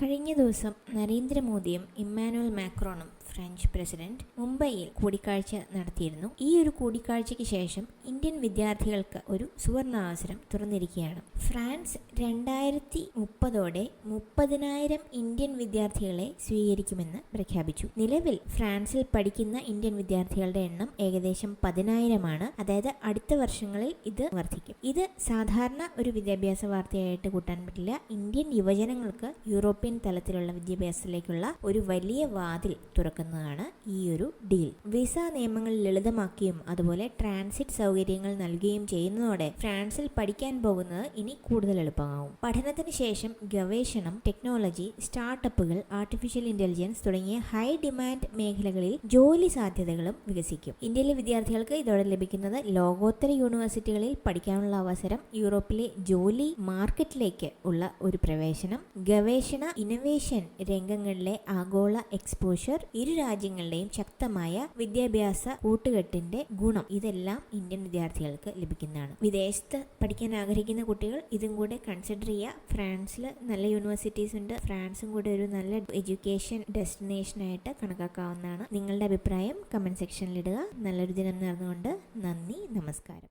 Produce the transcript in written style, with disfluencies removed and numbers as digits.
കഴിഞ്ഞ ദിവസം നരേന്ദ്രമോദിയും ഇമ്മാനുവൽ മാക്രോണും ഫ്രഞ്ച് പ്രസിഡന്റ് മുംബൈയിൽ കൂടിക്കാഴ്ച നടത്തിയിരുന്നു. ഈ ഒരു കൂടിക്കാഴ്ചയ്ക്ക് ശേഷം ഇന്ത്യൻ വിദ്യാർത്ഥികൾക്ക് ഒരു സുവർണാവസരം തുറന്നിരിക്കുകയാണ്. ഫ്രാൻസ് 2030 30,000 ഇന്ത്യൻ വിദ്യാർത്ഥികളെ സ്വീകരിക്കുമെന്ന് പ്രഖ്യാപിച്ചു. നിലവിൽ ഫ്രാൻസിൽ പഠിക്കുന്ന ഇന്ത്യൻ വിദ്യാർത്ഥികളുടെ എണ്ണം ഏകദേശം 10,000 അതായത് അടുത്ത വർഷങ്ങളിൽ ഇത് വർദ്ധിക്കും. ഇത് സാധാരണ ഒരു വിദ്യാഭ്യാസ വാർത്തയായിട്ട് കൂട്ടാൻ പറ്റില്ല. ഇന്ത്യൻ യുവജനങ്ങൾക്ക് യൂറോപ്യൻ തലത്തിലുള്ള വിദ്യാഭ്യാസത്തിലേക്കുള്ള ഒരു വലിയ വാതിൽ തുറക്കുന്നതാണ് ഈ ഒരു ഡീൽ. വിസ നിയമങ്ങൾ ലളിതമാക്കിയും അതുപോലെ ട്രാൻസിറ്റ് സൗകര്യങ്ങൾ നൽകുകയും ചെയ്യുന്നതോടെ ഫ്രാൻസിൽ പഠിക്കാൻ പോകുന്നത് ഇനി കൂടുതൽ എളുപ്പമാവും. പഠനത്തിന് ശേഷം ഗവേഷണം, ടെക്നോളജി, സ്റ്റാർട്ടപ്പുകൾ, ആർട്ടിഫിഷ്യൽ ഇന്റലിജൻസ് തുടങ്ങിയ ഹൈ ഡിമാൻഡ് മേഖലകളിൽ ജോലി സാധ്യതകളും വികസിക്കും. ഇന്ത്യയിലെ വിദ്യാർത്ഥികൾക്ക് ഇതോടെ ലഭിക്കുന്നത് ലോകോത്തര യൂണിവേഴ്സിറ്റികളിൽ പഠിക്കാനുള്ള അവസരം, യൂറോപ്പിലെ ജോലി മാർക്കറ്റിലേക്ക് ഉള്ള ഒരു പ്രവേശനം, ഗവേഷണ ഇന്നൊവേഷൻ രംഗങ്ങളിലെ ആഗോള എക്സ്പോഷർ, ഇരു രാജ്യങ്ങളുടെയും ശക്തമായ വിദ്യാഭ്യാസ കൂട്ടുകെട്ടിന്റെ ഗുണം ഇതെല്ലാം ഇന്ത്യൻ വിദ്യാർത്ഥികൾക്ക് ലഭിക്കുന്നതാണ്. വിദേശത്ത് പഠിക്കാൻ ആഗ്രഹിക്കുന്ന കുട്ടികൾ ഇതും കൂടെ കൺസിഡർ ചെയ്യുക. ഫ്രാൻസിൽ നല്ല യൂണിവേഴ്സിറ്റീസ് ഉണ്ട്. ഫ്രാൻസും കൂടെ ഒരു നല്ല എഡ്യൂക്കേഷൻ ഡെസ്റ്റിനേഷനായിട്ട് കണക്കാക്കാവുന്നതാണ്. നിങ്ങളുടെ അഭിപ്രായം കമന്റ് സെക്ഷനിൽ ഇടുക. നല്ലൊരു ദിനം നേർന്നുകൊണ്ട് നന്ദി, നമസ്കാരം.